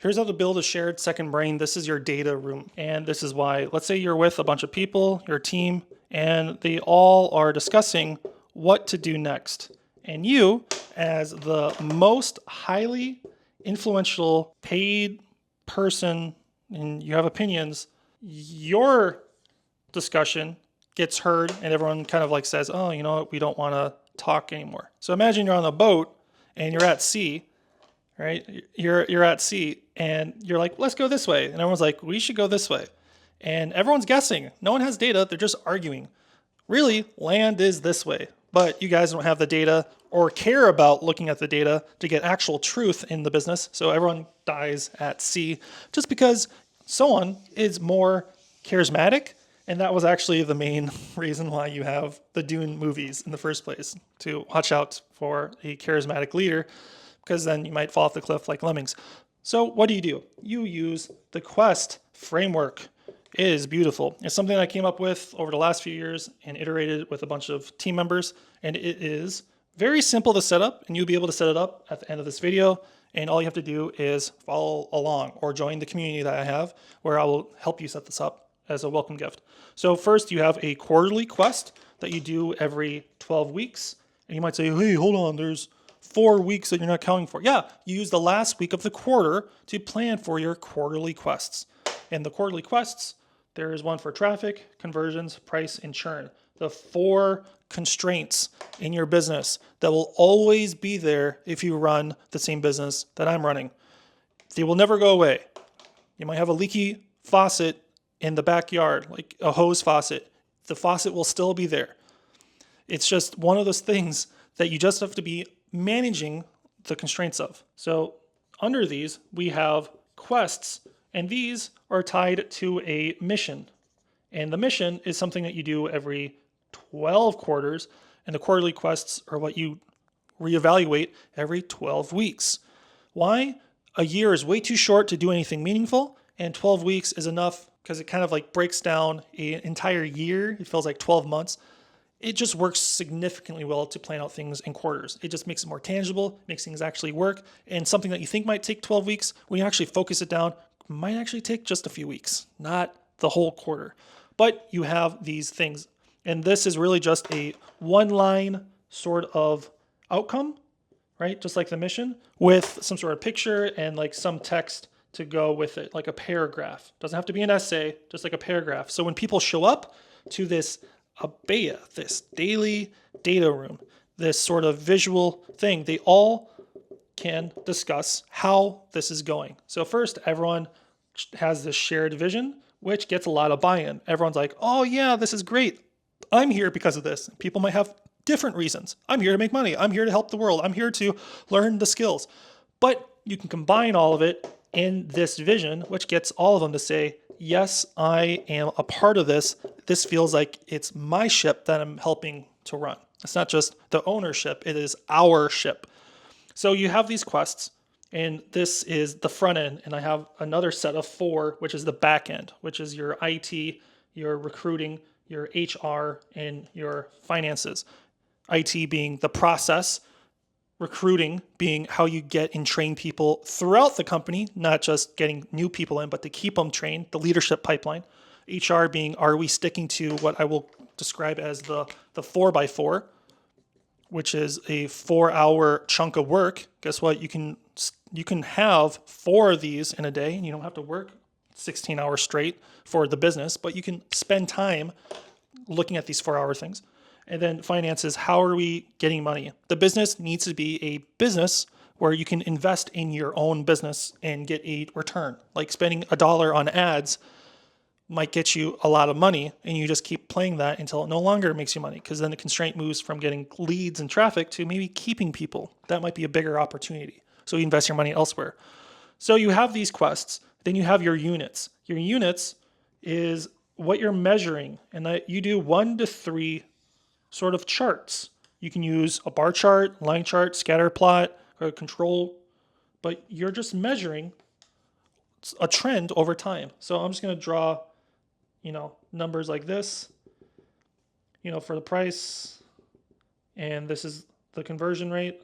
Here's how to build a shared second brain. This is your data room. And this is why, let's say you're with a bunch of people, your team, and they all are discussing what to do next. And you, as the most highly influential paid person, and you have opinions, your discussion gets heard and everyone kind of like says, oh, you know what, we don't want to talk anymore. So imagine you're on a boat and you're at sea, right? You're at sea and you're like, let's go this way. And everyone's like, we should go this way. And everyone's guessing. No one has data. They're just arguing. Really, land is this way. But you guys don't have the data or care about looking at the data to get actual truth in the business. So everyone dies at sea just because someone is more charismatic. And that was actually the main reason why you have the Dune movies in the first place, to watch out for a charismatic leader, because then you might fall off the cliff like lemmings. So what do? You use the Quest framework. It is beautiful. It's something I came up with over the last few years and iterated with a bunch of team members. And it is very simple to set up, and you'll be able to set it up at the end of this video. And all you have to do is follow along or join the community that I have, where I will help you set this up as a welcome gift. So first you have a quarterly quest that you do every 12 weeks. And you might say, hey, hold on, there's 4 weeks that you're not counting for. Yeah, you use the last week of the quarter to plan for your quarterly quests. And the quarterly quests, there is one for traffic, conversions, price, and churn. The 4 constraints in your business that will always be there if you run the same business that I'm running. They will never go away. You might have a leaky faucet in the backyard, like a hose faucet. The faucet will still be there. It's just one of those things that you just have to be managing the constraints of. So under these, we have quests, and these are tied to a mission. And the mission is something that you do every 12 quarters, and the quarterly quests are what you reevaluate every 12 weeks. Why? A year is way too short to do anything meaningful, and 12 weeks is enough because it kind of like breaks down an entire year. It feels like 12 months. It just works significantly well to plan out things in quarters. It just makes it more tangible, makes things actually work. And something that you think might take 12 weeks, when you actually focus it down, might actually take just a few weeks, not the whole quarter. But you have these things. And this is really just a one-line sort of outcome, right? Just like the mission, with some sort of picture and like some text to go with it, like a paragraph. Doesn't have to be an essay, just like a paragraph. So when people show up to this Abaya, this daily data room, this sort of visual thing, they all can discuss how this is going. So first, everyone has this shared vision, which gets a lot of buy-in. Everyone's like, oh yeah, this is great. I'm here because of this. People might have different reasons. I'm here to make money. I'm here to help the world. I'm here to learn the skills. But you can combine all of it in this vision, which gets all of them to say, yes, I am a part of this. This feels like it's my ship that I'm helping to run. It's not just the ownership, it is our ship. So you have these quests, and this is the front end, and I have another set of 4, which is the back end, which is your IT, your recruiting, your HR, and your finances. IT being the process, recruiting being how you get and train people throughout the company, not just getting new people in, but to keep them trained, the leadership pipeline. HR being, are we sticking to what I will describe as the 4x4, which is a 4-hour chunk of work. Guess what? You can have 4 of these in a day, and you don't have to work 16 hours straight for the business, but you can spend time looking at these 4-hour things. And then finances, how are we getting money? The business needs to be a business where you can invest in your own business and get a return. Like spending $1 on ads might get you a lot of money, and you just keep playing that until it no longer makes you money, because then the constraint moves from getting leads and traffic to maybe keeping people. That might be a bigger opportunity. So you invest your money elsewhere. So you have these quests. Then you have your units. Your units is what you're measuring, and that you do 1 to 3 sort of charts. You can use a bar chart, line chart, scatter plot, or control, but you're just measuring a trend over time. So I'm just going to draw, numbers like this, for the price, and this is the conversion rate.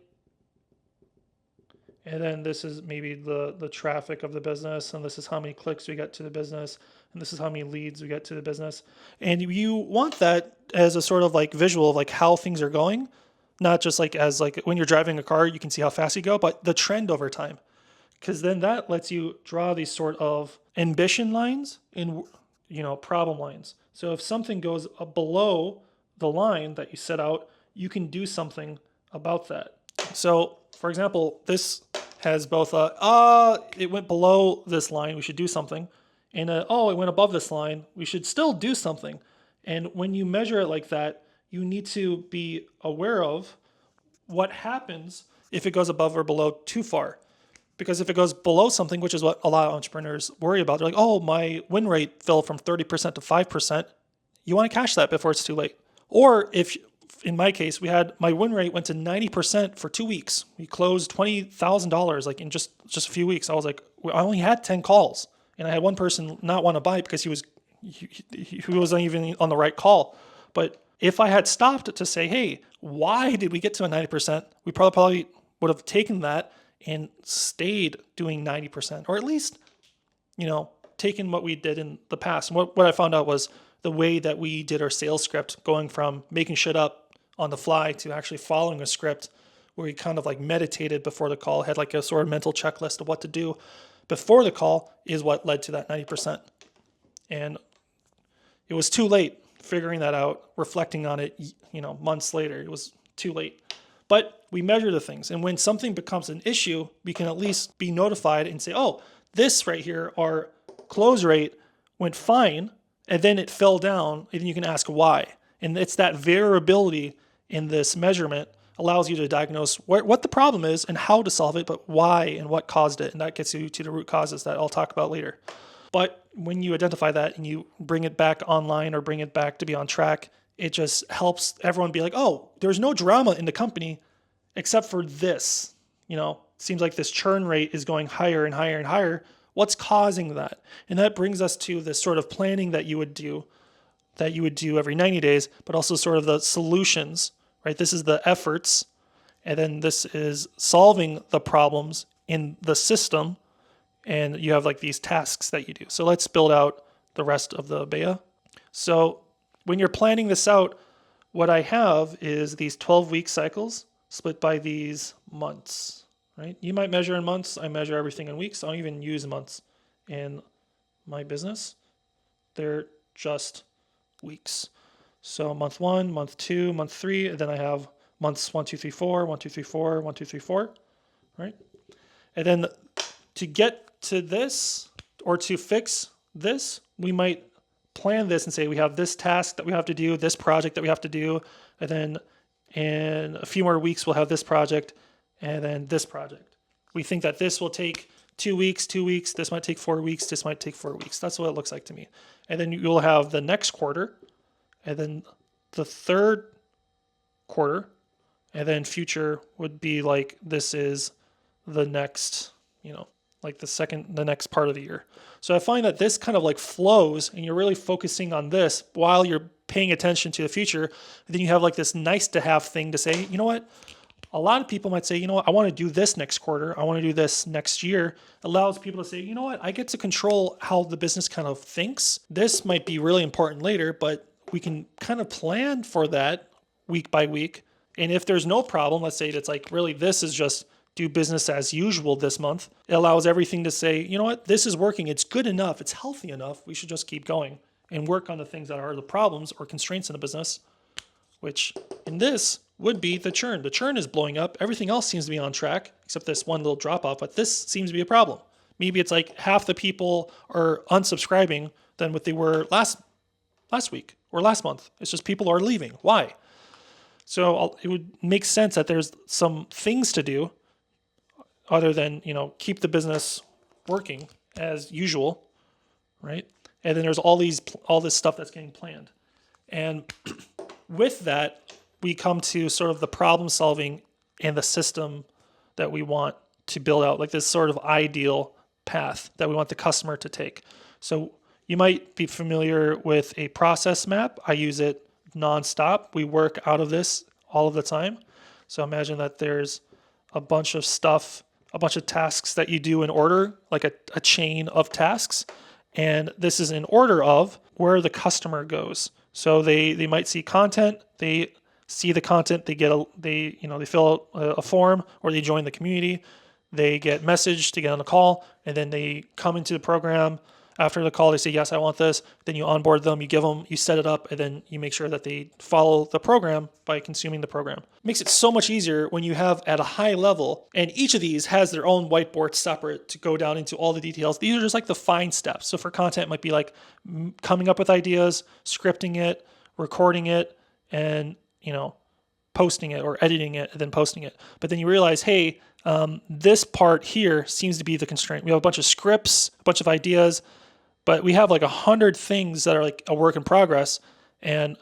And then this is maybe the traffic of the business, and this is how many clicks we get to the business, and this is how many leads we get to the business. And you want that as a sort of like visual of like how things are going, not just like as like when you're driving a car, you can see how fast you go, but the trend over time. Because then that lets you draw these sort of ambition lines and problem lines. So if something goes below the line that you set out, you can do something about that. So for example, this has both it went below this line, we should do something, and it went above this line, we should still do something. And when you measure it like that, you need to be aware of what happens if it goes above or below too far. Because if it goes below something, which is what a lot of entrepreneurs worry about, they're like, oh, my win rate fell from 30% to 5%. You want to cash that before it's too late. Or if, in my case, my win rate went to 90% for 2 weeks. We closed $20,000 like in just a few weeks. I was like, I only had 10 calls, and I had one person not want to buy it because he wasn't even on the right call. But if I had stopped to say, hey, why did we get to a 90%? We probably would have taken that and stayed doing 90%, or at least, taken what we did in the past. And what I found out was the way that we did our sales script, going from making shit up on the fly to actually following a script where we kind of like meditated before the call, had like a sort of mental checklist of what to do before the call, is what led to that 90%. And it was too late figuring that out, reflecting on it, months later. It was too late. But we measure the things. And when something becomes an issue, we can at least be notified and say, oh, this right here, our close rate went fine, and then it fell down, and you can ask why. And it's that variability in this measurement allows you to diagnose what the problem is and how to solve it, but why and what caused it. And that gets you to the root causes that I'll talk about later. But when you identify that and you bring it back online or bring it back to be on track, it just helps everyone be like, oh, there's no drama in the company except for this. Seems like this churn rate is going higher and higher and higher. What's causing that? And that brings us to this sort of planning that you would do every 90 days, but also sort of the solutions, right? This is the efforts, and then this is solving the problems in the system, and you have like these tasks that you do. So let's build out the rest of the BEA. So when you're planning this out, what I have is these 12-week cycles split by these months, right? You might measure in months. I measure everything in weeks. I don't even use months in my business. They're just weeks. So month 1, month 2, month 3, and then I have months 1, 2, 3, 4, 1, 2, 3, 4, 1, 2, 3, 4, right? And then to get to this or to fix this, we might plan this and say we have this task that we have to do, this project that we have to do, and then in a few more weeks we'll have this project and then this project. We think that this will take 2 weeks, this might take 4 weeks, this might take 4 weeks. That's what it looks like to me. And then you'll have the next quarter, and then the third quarter, and then future would be like this is the next, like the next part of the year. So I find that this kind of like flows, and you're really focusing on this while you're paying attention to the future. And then you have like this nice to have thing to say, you know what? A lot of people might say, you know what, I want to do this next quarter. I want to do this next year. It allows people to say, you know what, I get to control how the business kind of thinks. This might be really important later, but we can kind of plan for that week by week. And if there's no problem, let's say it's like really this is just do business as usual this month. It allows everything to say, you know what, this is working. It's good enough. It's healthy enough. We should just keep going and work on the things that are the problems or constraints in the business, which in this would be the churn. The churn is blowing up. Everything else seems to be on track, except this one little drop off, but this seems to be a problem. Maybe it's like half the people are unsubscribing than what they were last week or last month. It's just people are leaving. Why? So it would make sense that there's some things to do other than, keep the business working as usual, right? And then there's all this stuff that's getting planned. And with that, we come to sort of the problem solving and the system that we want to build out, like this sort of ideal path that we want the customer to take. So you might be familiar with a process map. I use it nonstop. We work out of this all of the time. So imagine that there's a bunch of stuff a bunch of tasks that you do in order, like a chain of tasks. And this is in order of where the customer goes. So they might see content, they see the content, they fill out a form, or they join the community, they get messaged to get on the call, and then they come into the program. After the call, they say, yes, I want this. Then you onboard them, you set it up, and then you make sure that they follow the program by consuming the program. It makes it so much easier when you have at a high level, and each of these has their own whiteboard separate to go down into all the details. These are just like the fine steps. So for content, it might be like coming up with ideas, scripting it, recording it, and posting it, or editing it and then posting it. But then you realize, hey, this part here seems to be the constraint. We have a bunch of scripts, a bunch of ideas, but we have like 100 things that are like a work in progress, and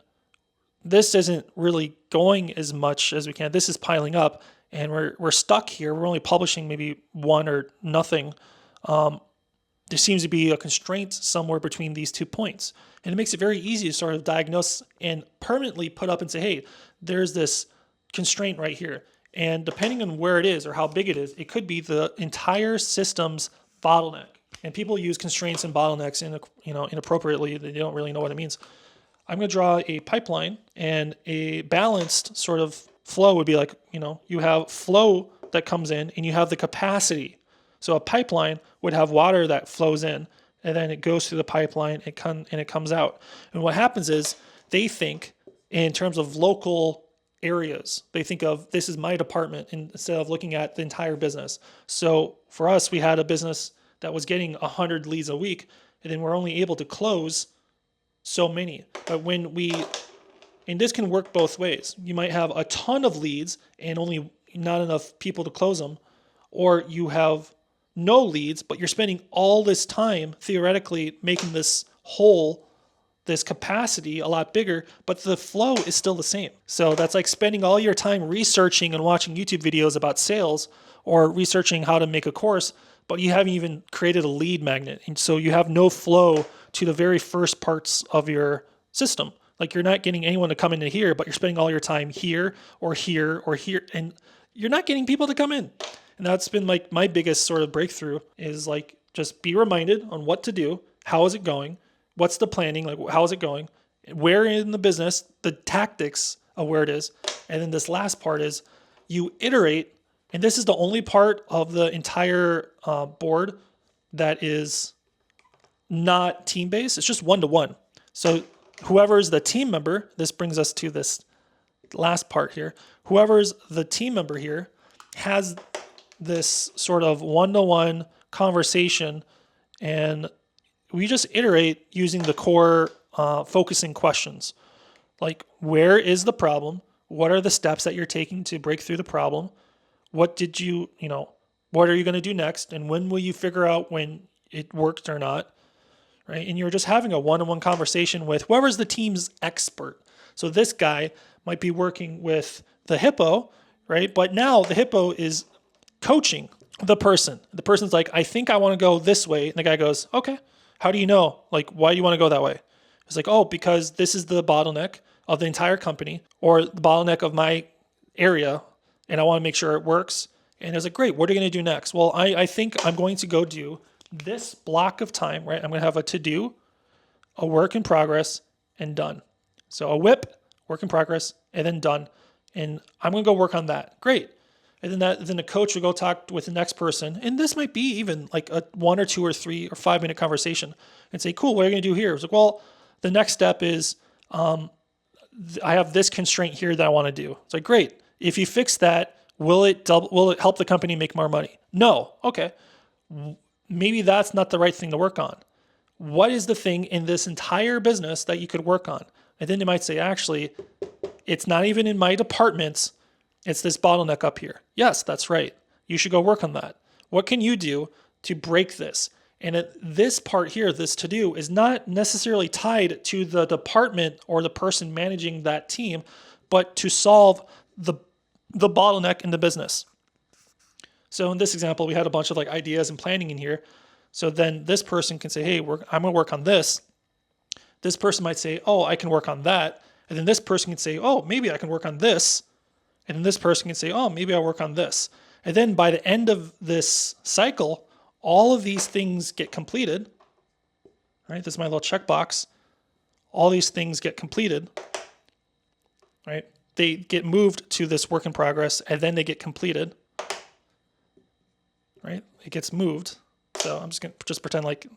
this isn't really going as much as we can. This is piling up, and we're stuck here. We're only publishing maybe one or nothing. There seems to be a constraint somewhere between these 2 points, and it makes it very easy to sort of diagnose and permanently put up and say, hey, there's this constraint right here. And depending on where it is or how big it is, it could be the entire system's bottleneck. And people use constraints and bottlenecks inappropriately. They don't really know what it means. I'm going to draw a pipeline, and a balanced sort of flow would be like, you have flow that comes in and you have the capacity. So a pipeline would have water that flows in, and then it goes through the pipeline and it comes out. And what happens is they think in terms of local areas. They think of, this is my department, instead of looking at the entire business. So for us, we had a business that was getting 100 leads a week, and then we're only able to close so many. But and this can work both ways. You might have a ton of leads and only not enough people to close them, or you have no leads, but you're spending all this time theoretically making this capacity a lot bigger, but the flow is still the same. So that's like spending all your time researching and watching YouTube videos about sales, or researching how to make a course, but you haven't even created a lead magnet. And so you have no flow to the very first parts of your system. Like, you're not getting anyone to come into here, but you're spending all your time here or here or here, and you're not getting people to come in. And that's been like my biggest sort of breakthrough, is like, just be reminded on what to do. How is it going? What's the planning? Like, how is it going? Where in the business, the tactics of where it is. And then this last part is you iterate. And this is the only part of the entire board that is not team-based. It's just one-to-one. So whoever's the team member, this brings us to this last part here. Whoever's the team member here has this sort of one-to-one conversation, and we just iterate using the core focusing questions. Like, where is the problem? What are the steps that you're taking to break through the problem? What are you going to do next? And when will you figure out when it worked or not? Right? And you're just having a one-on-one conversation with whoever's the team's expert. So this guy might be working with the hippo, right? But now the hippo is coaching the person. The person's like, I think I want to go this way. And the guy goes, okay, how do you know? Like, why do you want to go that way? It's like, oh, because this is the bottleneck of the entire company, or the bottleneck of my area, and I want to make sure it works. And it's like, great, what are you going to do next? Well, I think I'm going to go do this block of time, right? I'm going to have a to-do, a work in progress, and done. So a whip, work in progress, and then done. And I'm going to go work on that. Great. And then the coach will go talk with the next person. And this might be even like a 1 or 2 or 3 or 5 minute conversation, and say, cool, what are you going to do here? It's like, well, the next step is I have this constraint here that I want to do. It's like, great. If you fix that, will it help the company make more money? No. Okay. Maybe that's not the right thing to work on. What is the thing in this entire business that you could work on? And then they might say, actually, it's not even in my departments. It's this bottleneck up here. Yes, that's right. You should go work on that. What can you do to break this? And this part here, this to-do, is not necessarily tied to the department or the person managing that team, but to solve the bottleneck in the business. So in this example, we had a bunch of like ideas and planning in here. So then this person can say, hey, I'm going to work on this. This person might say, oh, I can work on that. And then this person can say, oh, maybe I can work on this. And then this person can say, oh, maybe I'll work on this. And then by the end of this cycle, all of these things get completed. Right? This is my little checkbox. All these things get completed. Right? They get moved to this work in progress, and then they get completed. Right? It gets moved. So I'm just going to pretend like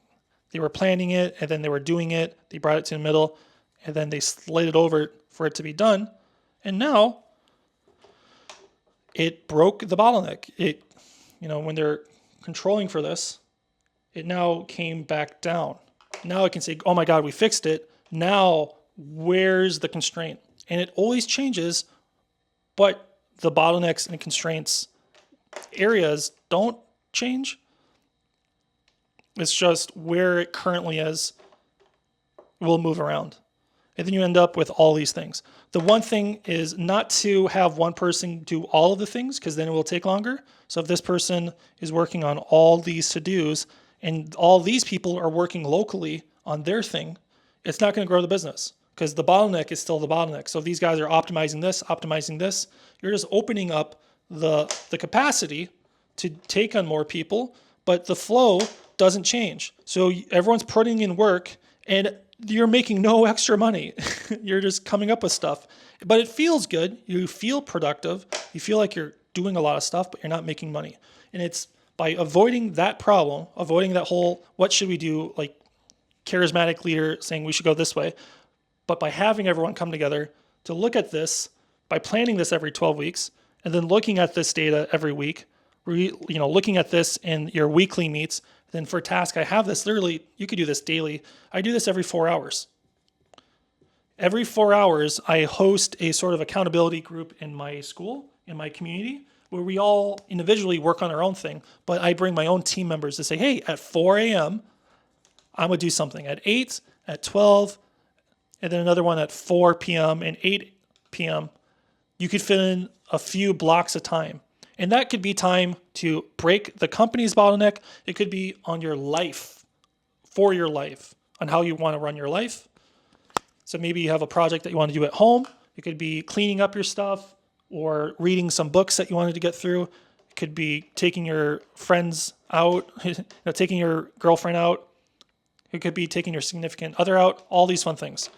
they were planning it, and then they were doing it. They brought it to the middle, and then they slid it over for it to be done. And now it broke the bottleneck. It, when they're controlling for this, it now came back down. Now I can say, oh my God, we fixed it. Now where's the constraint? And it always changes, but the bottlenecks and constraints areas don't change. It's just where it currently is will move around. And then you end up with all these things. The one thing is not to have one person do all of the things, because then it will take longer. So if this person is working on all these to-dos and all these people are working locally on their thing, it's not going to grow the business, because the bottleneck is still the bottleneck. So if these guys are optimizing this, you're just opening up the capacity to take on more people, but the flow doesn't change. So everyone's putting in work and you're making no extra money. You're just coming up with stuff, but it feels good. You feel productive. You feel like you're doing a lot of stuff, but you're not making money. And it's by avoiding that problem, avoiding that whole, what should we do? Like charismatic leader saying we should go this way. But by having everyone come together to look at this, by planning this every 12 weeks, and then looking at this data every week, looking at this in your weekly meets. Then for task, I have this literally, you could do this daily. I do this every 4 hours. Every 4 hours, I host a sort of accountability group in my school, in my community, where we all individually work on our own thing, but I bring my own team members to say, hey, at 4 a.m., I'm gonna do something. At 8, at 12, and then another one at 4 p.m. and 8 p.m. You could fit in a few blocks of time. And that could be time to break the company's bottleneck. It could be on your life, for your life, on how you want to run your life. So maybe you have a project that you want to do at home. It could be cleaning up your stuff or reading some books that you wanted to get through. It could be taking your friends out, taking your girlfriend out. It could be taking your significant other out, all these fun things.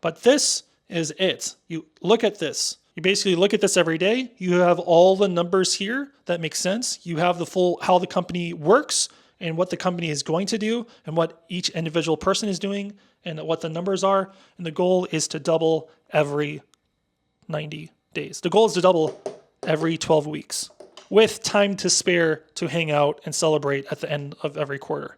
But this is it. You look at this. You basically look at this every day. You have all the numbers here that make sense. You have the full how the company works and what the company is going to do and what each individual person is doing and what the numbers are. And the goal is to double every 90 days. The goal is to double every 12 weeks with time to spare to hang out and celebrate at the end of every quarter.